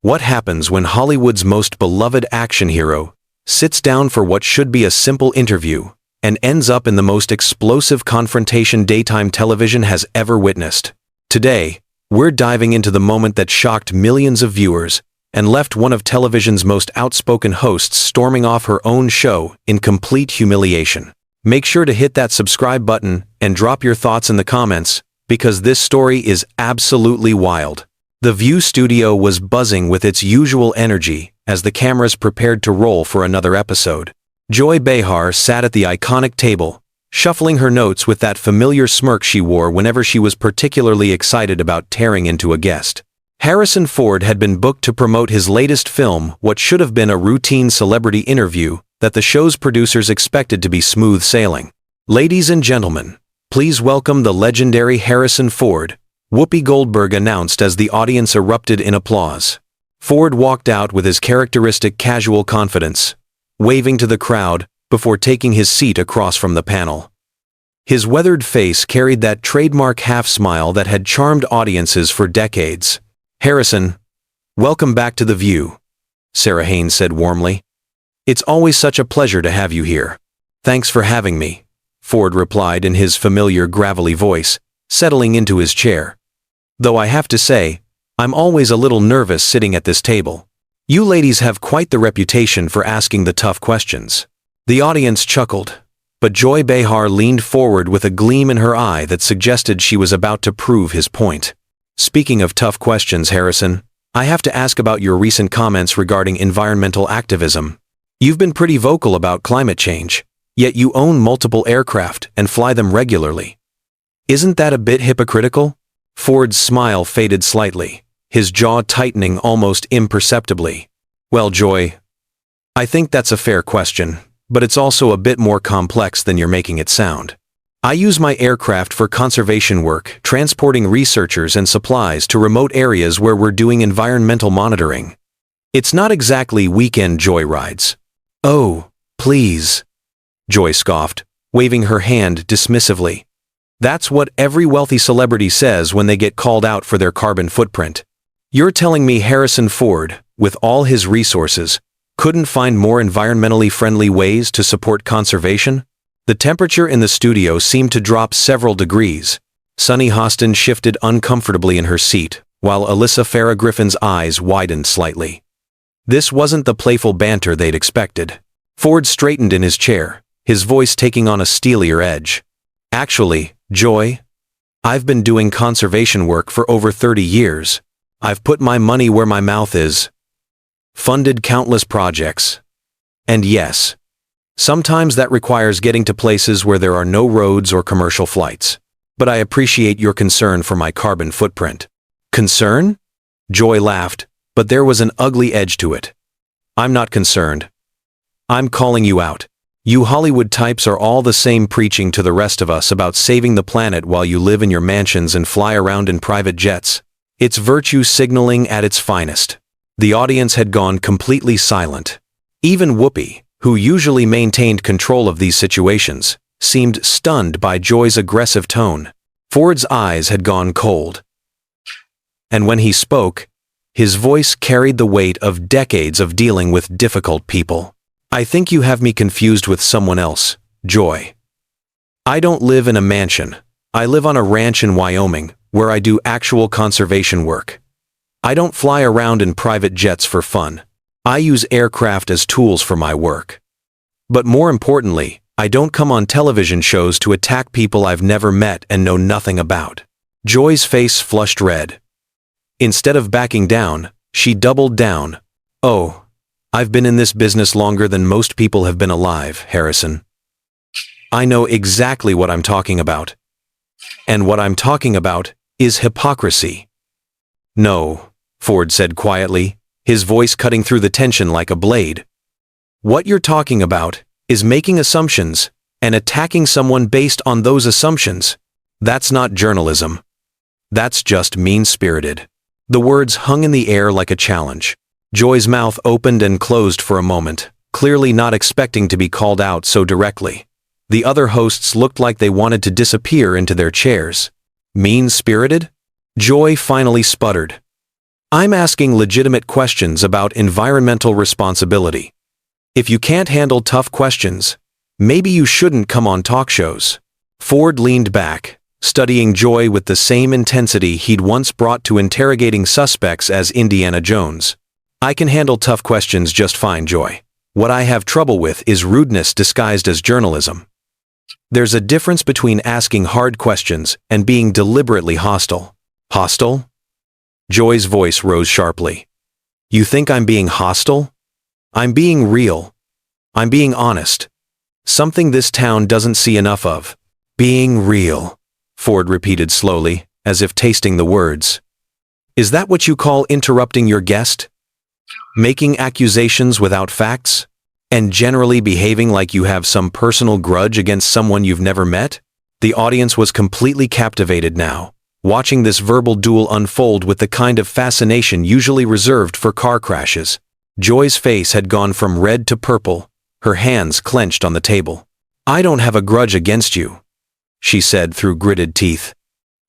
What happens when Hollywood's most beloved action hero sits down for what should be a simple interview and ends up in the most explosive confrontation daytime television has ever witnessed? Today, we're diving into the moment that shocked millions of viewers and left one of television's most outspoken hosts storming off her own show in complete humiliation. Make sure to hit that subscribe button and drop your thoughts in the comments, because this story is absolutely wild. The View studio was buzzing with its usual energy as the cameras prepared to roll for another episode. Joy Behar sat at the iconic table, shuffling her notes with that familiar smirk she wore whenever she was particularly excited about tearing into a guest. Harrison Ford had been booked to promote his latest film, what should have been a routine celebrity interview that the show's producers expected to be smooth sailing. "Ladies and gentlemen, please welcome the legendary Harrison Ford," Whoopi Goldberg announced as the audience erupted in applause. Ford walked out with his characteristic casual confidence, waving to the crowd before taking his seat across from the panel. His weathered face carried that trademark half-smile that had charmed audiences for decades. "Harrison, welcome back to The View," Sarah Haynes said warmly. "It's always such a pleasure to have you here." "Thanks for having me," Ford replied in his familiar gravelly voice, settling into his chair. "Though I have to say, I'm always a little nervous sitting at this table. You ladies have quite the reputation for asking the tough questions." The audience chuckled, but Joy Behar leaned forward with a gleam in her eye that suggested she was about to prove his point. "Speaking of tough questions, Harrison, I have to ask about your recent comments regarding environmental activism. You've been pretty vocal about climate change, yet you own multiple aircraft and fly them regularly. Isn't that a bit hypocritical?" Ford's smile faded slightly, his jaw tightening almost imperceptibly. "Well, Joy, I think that's a fair question, but it's also a bit more complex than you're making it sound. I use my aircraft for conservation work, transporting researchers and supplies to remote areas where we're doing environmental monitoring. It's not exactly weekend joyrides." "Oh, please," Joy scoffed, waving her hand dismissively. "That's what every wealthy celebrity says when they get called out for their carbon footprint. You're telling me Harrison Ford, with all his resources, couldn't find more environmentally friendly ways to support conservation?" The temperature in the studio seemed to drop several degrees. Sunny Hostin shifted uncomfortably in her seat, while Alyssa Farah Griffin's eyes widened slightly. This wasn't the playful banter they'd expected. Ford straightened in his chair, his voice taking on a steelier edge. "Actually, Joy, I've been doing conservation work for over 30 years. I've put my money where my mouth is. Funded countless projects. And yes, sometimes that requires getting to places where there are no roads or commercial flights. But I appreciate your concern for my carbon footprint." "Concern?" Joy laughed, but there was an ugly edge to it. "I'm not concerned. I'm calling you out. You Hollywood types are all the same, preaching to the rest of us about saving the planet while you live in your mansions and fly around in private jets. It's virtue signaling at its finest." The audience had gone completely silent. Even Whoopi, who usually maintained control of these situations, seemed stunned by Joy's aggressive tone. Ford's eyes had gone cold. And when he spoke, his voice carried the weight of decades of dealing with difficult people. "I think you have me confused with someone else, Joy. I don't live in a mansion. I live on a ranch in Wyoming, where I do actual conservation work. I don't fly around in private jets for fun. I use aircraft as tools for my work. But more importantly, I don't come on television shows to attack people I've never met and know nothing about." Joy's face flushed red. Instead of backing down, she doubled down. "Oh, I've been in this business longer than most people have been alive, Harrison. I know exactly what I'm talking about. And what I'm talking about is hypocrisy." "No," Ford said quietly, his voice cutting through the tension like a blade. "What you're talking about is making assumptions and attacking someone based on those assumptions. That's not journalism. That's just mean-spirited." The words hung in the air like a challenge. Joy's mouth opened and closed for a moment, clearly not expecting to be called out so directly. The other hosts looked like they wanted to disappear into their chairs. "Mean-spirited?" Joy finally sputtered. I'm asking legitimate questions about environmental responsibility. If you can't handle tough questions, maybe you shouldn't come on talk shows." Ford leaned back, studying Joy with the same intensity he'd once brought to interrogating suspects as Indiana Jones. "I can handle tough questions just fine, Joy. What I have trouble with is rudeness disguised as journalism. There's a difference between asking hard questions and being deliberately hostile." "Hostile?" Joy's voice rose sharply. "You think I'm being hostile? I'm being real. I'm being honest. Something this town doesn't see enough of." "Being real," Ford repeated slowly, as if tasting the words. "Is that what you call interrupting your guest? Making accusations without facts? And generally behaving like you have some personal grudge against someone you've never met?" The audience was completely captivated now, watching this verbal duel unfold with the kind of fascination usually reserved for car crashes. Joy's face had gone from red to purple, her hands clenched on the table. "I don't have a grudge against you," she said through gritted teeth.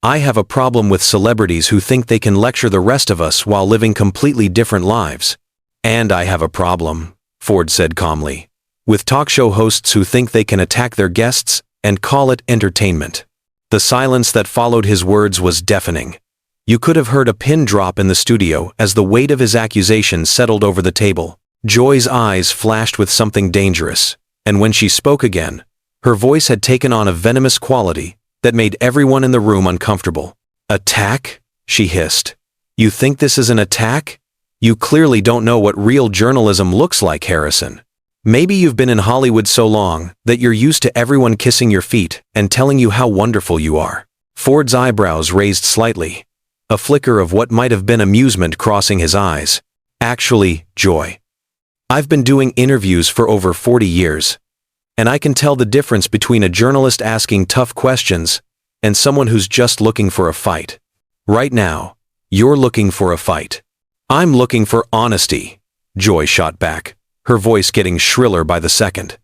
"I have a problem with celebrities who think they can lecture the rest of us while living completely different lives. And I have a problem," Ford said calmly, "with talk show hosts who think they can attack their guests and call it entertainment." The silence that followed his words was deafening. You could have heard a pin drop in the studio as the weight of his accusation settled over the table. Joy's eyes flashed with something dangerous, and when she spoke again, her voice had taken on a venomous quality that made everyone in the room uncomfortable. "Attack?" she hissed. "You think this is an attack? You clearly don't know what real journalism looks like, Harrison. Maybe you've been in Hollywood so long that you're used to everyone kissing your feet and telling you how wonderful you are." Ford's eyebrows raised slightly, a flicker of what might have been amusement crossing his eyes. "Actually, Joy, I've been doing interviews for over 40 years, and I can tell the difference between a journalist asking tough questions and someone who's just looking for a fight. Right now, you're looking for a fight. I'm looking for honesty," Joy shot back, her voice getting shriller by the second.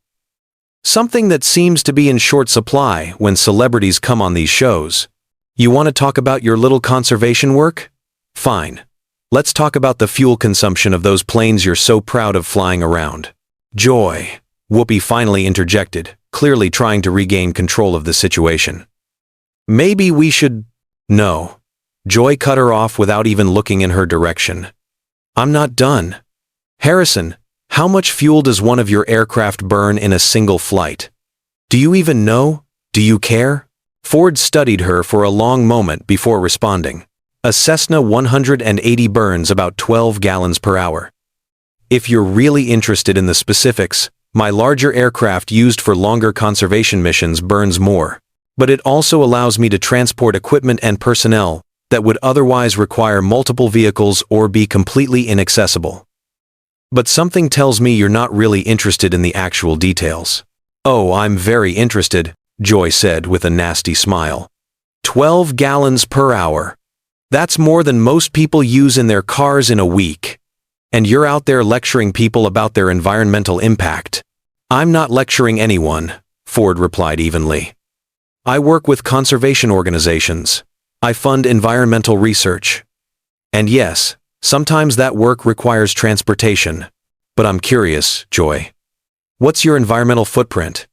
"Something that seems to be in short supply when celebrities come on these shows. You want to talk about your little conservation work? Fine. Let's talk about the fuel consumption of those planes you're so proud of flying around." "Joy," Whoopi finally interjected, clearly trying to regain control of the situation. "Maybe we should—" "No." Joy cut her off without even looking in her direction. "I'm not done. Harrison, how much fuel does one of your aircraft burn in a single flight? Do you even know? Do you care?" Ford studied her for a long moment before responding. "A Cessna 180 burns about 12 gallons per hour. If you're really interested in the specifics, my larger aircraft used for longer conservation missions burns more. But it also allows me to transport equipment and personnel that would otherwise require multiple vehicles or be completely inaccessible. But something tells me you're not really interested in the actual details." "Oh, I'm very interested," Joy said with a nasty smile. 12 gallons per hour. That's more than most people use in their cars in a week. And you're out there lecturing people about their environmental impact." "I'm not lecturing anyone," Ford replied evenly. "I work with conservation organizations. I fund environmental research. And yes, sometimes that work requires transportation. But I'm curious, Joy. What's your environmental footprint?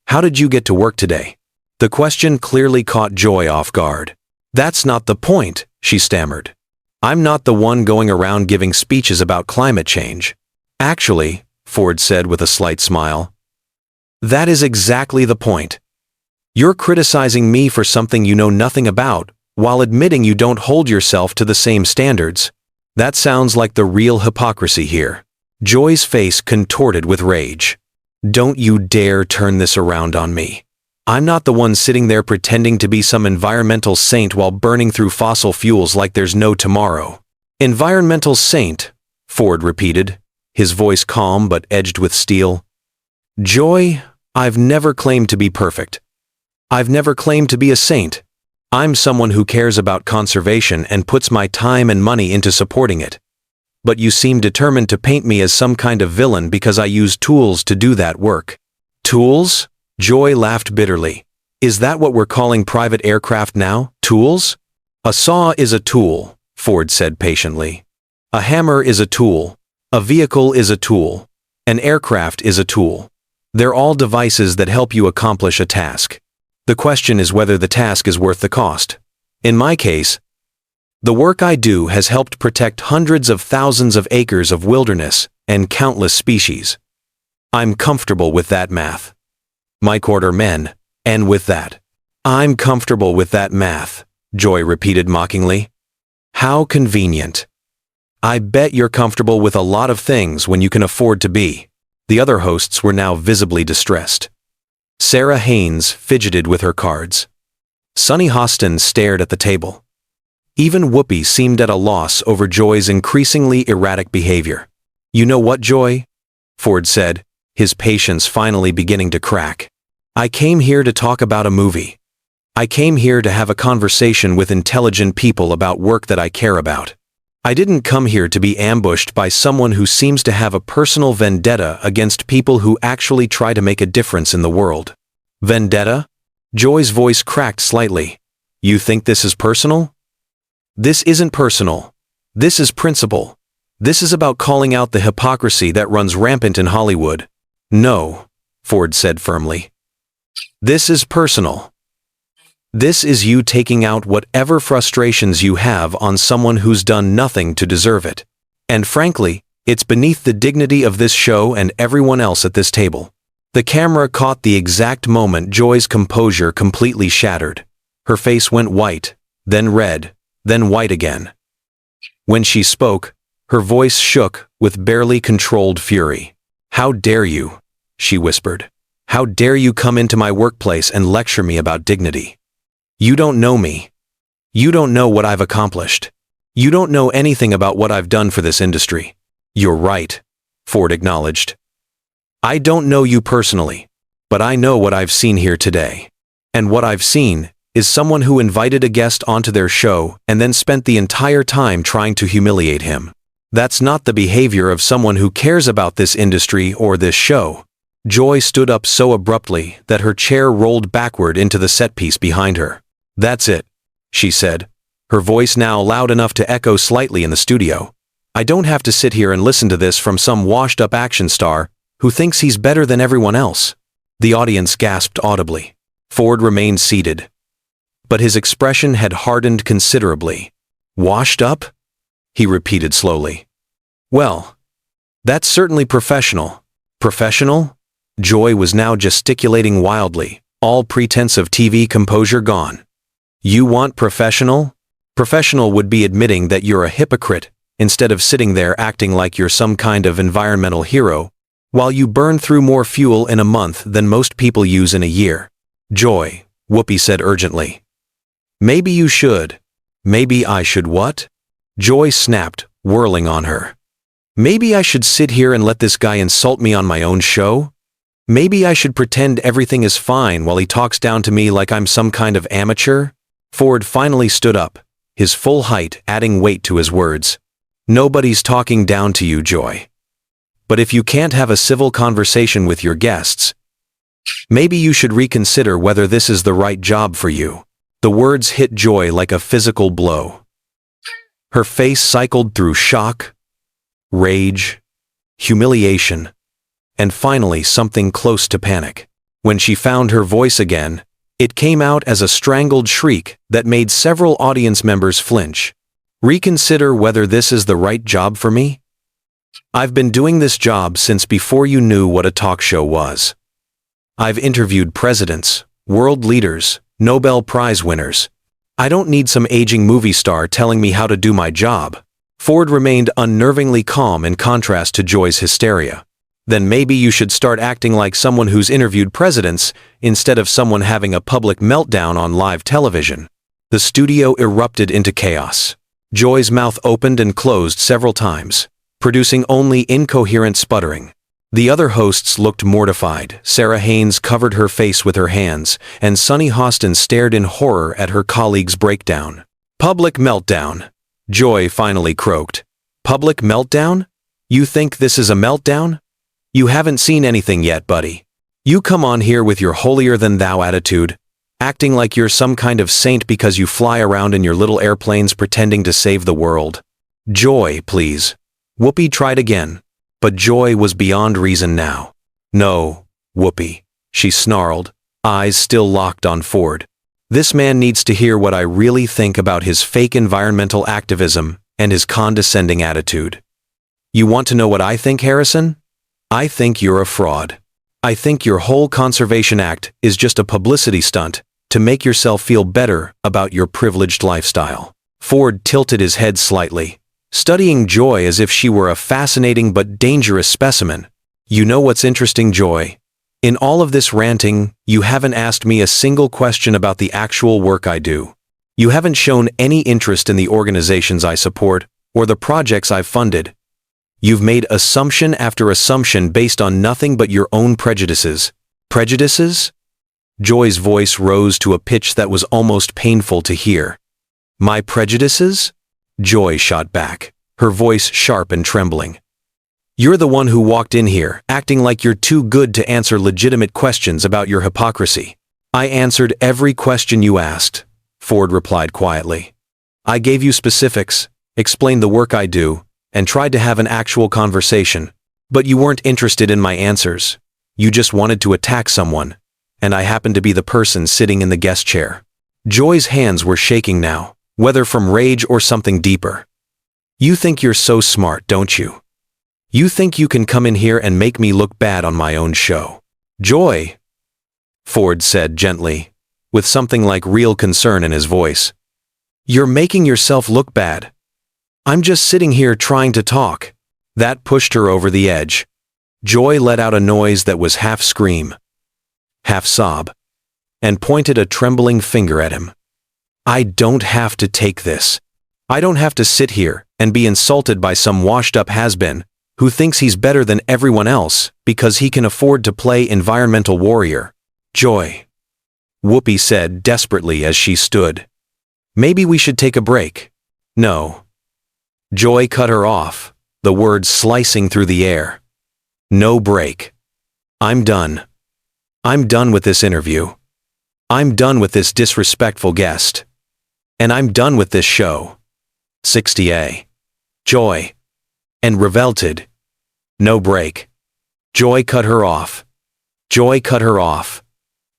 How did you get to work today?" The question clearly caught Joy off guard. "That's not the point," she stammered. "I'm not the one going around giving speeches about climate change." "Actually," Ford said with a slight smile, "that is exactly the point. You're criticizing me for something you know nothing about, while admitting you don't hold yourself to the same standards. That sounds like the real hypocrisy here." Joy's face contorted with rage. "Don't you dare turn this around on me. I'm not the one sitting there pretending to be some environmental saint while burning through fossil fuels like there's no tomorrow." "Environmental saint," Ford repeated, his voice calm but edged with steel. "Joy, I've never claimed to be perfect. I've never claimed to be a saint. I'm someone who cares about conservation and puts my time and money into supporting it. But you seem determined to paint me as some kind of villain because I use tools to do that work." "Tools?" Joy laughed bitterly. "Is that what we're calling private aircraft now? Tools?" "A saw is a tool," Ford said patiently. A hammer is a tool. A vehicle is a tool. An aircraft is a tool. They're all devices that help you accomplish a task. The question is whether the task is worth the cost. In my case, the work I do has helped protect hundreds of thousands of acres of wilderness and countless species. I'm comfortable with that math. Mike order men, and with that. I'm comfortable with that math, Joy repeated mockingly. How convenient. I bet you're comfortable with a lot of things when you can afford to be. The other hosts were now visibly distressed. Sarah Haynes fidgeted with her cards. Sunny Hostin stared at the table. Even Whoopi seemed at a loss over Joy's increasingly erratic behavior. You know what, Joy? Ford said, his patience finally beginning to crack. I came here to talk about a movie. I came here to have a conversation with intelligent people about work that I care about. I didn't come here to be ambushed by someone who seems to have a personal vendetta against people who actually try to make a difference in the world. Vendetta? Joy's voice cracked slightly. You think this is personal? This isn't personal. This is principle. This is about calling out the hypocrisy that runs rampant in Hollywood. No, Ford said firmly. This is personal. This is you taking out whatever frustrations you have on someone who's done nothing to deserve it. And frankly, it's beneath the dignity of this show and everyone else at this table. The camera caught the exact moment Joy's composure completely shattered. Her face went white, then red, then white again. When she spoke, her voice shook with barely controlled fury. How dare you, she whispered. How dare you come into my workplace and lecture me about dignity? You don't know me. You don't know what I've accomplished. You don't know anything about what I've done for this industry. You're right, Ford acknowledged. I don't know you personally, but I know what I've seen here today. And what I've seen is someone who invited a guest onto their show and then spent the entire time trying to humiliate him. That's not the behavior of someone who cares about this industry or this show. Joy stood up so abruptly that her chair rolled backward into the set piece behind her. That's it, she said, her voice now loud enough to echo slightly in the studio. I don't have to sit here and listen to this from some washed-up action star who thinks he's better than everyone else. The audience gasped audibly. Ford remained seated, but his expression had hardened considerably. Washed up? He repeated slowly. Well, that's certainly professional. Professional? Joy was now gesticulating wildly, all pretense of TV composure gone. You want professional? Professional would be admitting that you're a hypocrite, instead of sitting there acting like you're some kind of environmental hero, while you burn through more fuel in a month than most people use in a year. Joy, Whoopi said urgently. Maybe you should. Maybe I should what? Joy snapped, whirling on her. Maybe I should sit here and let this guy insult me on my own show? Maybe I should pretend everything is fine while he talks down to me like I'm some kind of amateur? Ford finally stood up, his full height adding weight to his words. Nobody's talking down to you, Joy. But if you can't have a civil conversation with your guests, maybe you should reconsider whether this is the right job for you. The words hit Joy like a physical blow. Her face cycled through shock, rage, humiliation, and finally something close to panic. When she found her voice again, it came out as a strangled shriek that made several audience members flinch. Reconsider whether this is the right job for me? I've been doing this job since before you knew what a talk show was. I've interviewed presidents, world leaders, Nobel Prize winners. I don't need some aging movie star telling me how to do my job. Ford remained unnervingly calm in contrast to Joy's hysteria. Then maybe you should start acting like someone who's interviewed presidents instead of someone having a public meltdown on live television. The studio erupted into chaos. Joy's mouth opened and closed several times, producing only incoherent sputtering. The other hosts looked mortified. Sarah Haynes covered her face with her hands, and Sunny Hostin stared in horror at her colleague's breakdown. Public meltdown, Joy finally croaked. Public meltdown? You think this is a meltdown? You haven't seen anything yet, buddy. You come on here with your holier-than-thou attitude. acting like you're some kind of saint because you fly around in your little airplanes pretending to save the world. Joy, please. Whoopi tried again, but Joy was beyond reason now. No, Whoopi, she snarled, eyes still locked on Ford. This man needs to hear what I really think about his fake environmental activism and his condescending attitude. You want to know what I think, Harrison? I think you're a fraud. I think your whole conservation act is just a publicity stunt to make yourself feel better about your privileged lifestyle. Ford tilted his head slightly, studying Joy as if she were a fascinating but dangerous specimen. You know what's interesting, Joy? In all of this ranting, you haven't asked me a single question about the actual work I do. You haven't shown any interest in the organizations I support or the projects I've funded. You've made assumption after assumption based on nothing but your own prejudices. Prejudices? Joy's voice rose to a pitch that was almost painful to hear. My prejudices? Joy shot back, her voice sharp and trembling. You're the one who walked in here, acting like you're too good to answer legitimate questions about your hypocrisy. I answered every question you asked, Ford replied quietly. I gave you specifics, explained the work I do, and tried to have an actual conversation. But you weren't interested in my answers. You just wanted to attack someone, and I happened to be the person sitting in the guest chair. Joy's hands were shaking now, whether from rage or something deeper. You think you're so smart, don't you? You think you can come in here and make me look bad on my own show. Joy, Ford said gently, with something like real concern in his voice. You're making yourself look bad. I'm just sitting here trying to talk. That pushed her over the edge. Joy let out a noise that was half scream, half sob, and pointed a trembling finger at him. I don't have to take this. I don't have to sit here and be insulted by some washed-up has-been who thinks he's better than everyone else because he can afford to play environmental warrior. Joy, Whoopi said desperately as she stood. Maybe we should take a break. No. Joy cut her off, the words slicing through the air. No break. I'm done. I'm done with this interview. I'm done with this disrespectful guest. And I'm done with this show. 60A. Joy. And revolted. No break. Joy cut her off. Joy cut her off.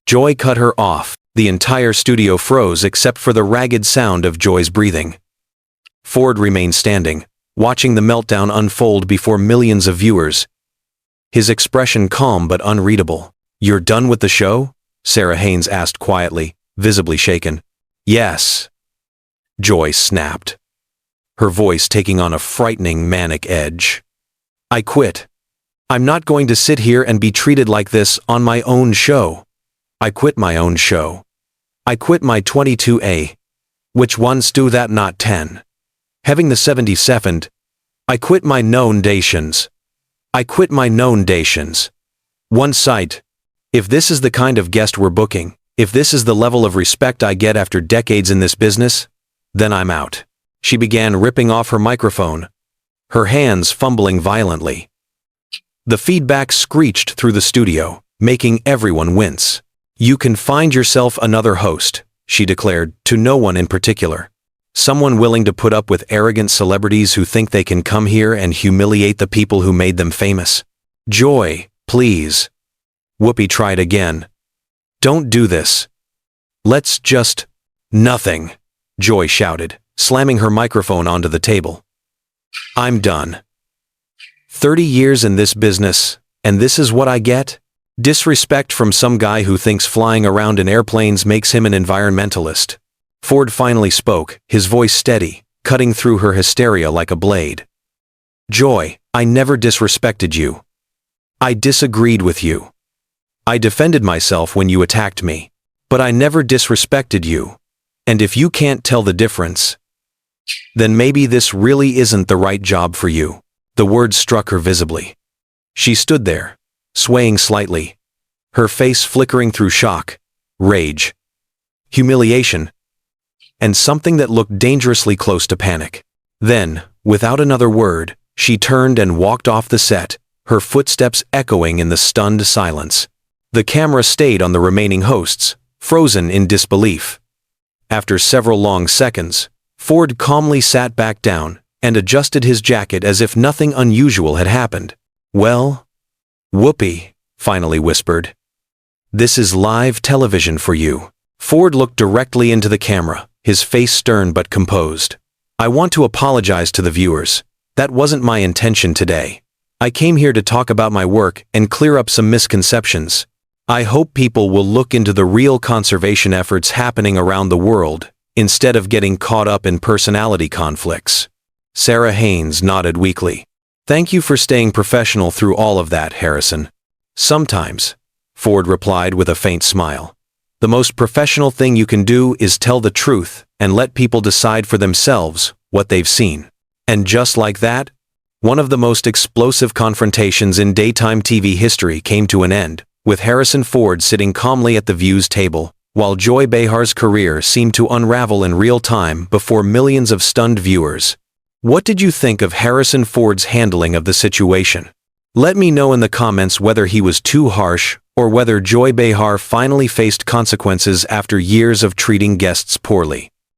Joy cut her off. The entire studio froze except for the ragged sound of Joy's breathing. Ford remained standing, watching the meltdown unfold before millions of viewers. His expression calm but unreadable. You're done with the show? Sarah Haynes asked quietly, visibly shaken. Yes. Joy snapped, her voice taking on a frightening manic edge. I quit. I'm not going to sit here and be treated like this on my own show. I quit my own show. I quit my 22A. Which one's do that, not 10? Having the 77th. I quit my known dations. I quit my known dations. One site. If this is the kind of guest we're booking, if this is the level of respect I get after decades in this business, then I'm out. She began ripping off her microphone, her hands fumbling violently. The feedback screeched through the studio, making everyone wince. You can find yourself another host, she declared, to no one in particular. Someone willing to put up with arrogant celebrities who think they can come here and humiliate the people who made them famous. Joy, please. Whoopi tried again. Don't do this. Let's just... Nothing, Joy shouted, slamming her microphone onto the table. I'm done. 30 years in this business, and this is what I get? Disrespect from some guy who thinks flying around in airplanes makes him an environmentalist. Ford finally spoke, his voice steady, cutting through her hysteria like a blade. Joy, I never disrespected you. I disagreed with you. I defended myself when you attacked me. But I never disrespected you. And if you can't tell the difference, then maybe this really isn't the right job for you. The words struck her visibly. She stood there, swaying slightly, her face flickering through shock, rage, humiliation, and something that looked dangerously close to panic. Then, without another word, she turned and walked off the set, her footsteps echoing in the stunned silence. The camera stayed on the remaining hosts, frozen in disbelief. After several long seconds, Ford calmly sat back down and adjusted his jacket as if nothing unusual had happened. "Well, Whoopi," finally whispered. "This is live television for you." Ford looked directly into the camera, his face stern but composed. "I want to apologize to the viewers. That wasn't my intention today. I came here to talk about my work and clear up some misconceptions. I hope people will look into the real conservation efforts happening around the world, instead of getting caught up in personality conflicts." Sarah Haynes nodded weakly. "Thank you for staying professional through all of that, Harrison." "Sometimes," Ford replied with a faint smile. "The most professional thing you can do is tell the truth and let people decide for themselves what they've seen." And just like that, one of the most explosive confrontations in daytime TV history came to an end, with Harrison Ford sitting calmly at the View's table, while Joy Behar's career seemed to unravel in real time before millions of stunned viewers. What did you think of Harrison Ford's handling of the situation? Let me know in the comments whether he was too harsh or whether Joy Behar finally faced consequences after years of treating guests poorly.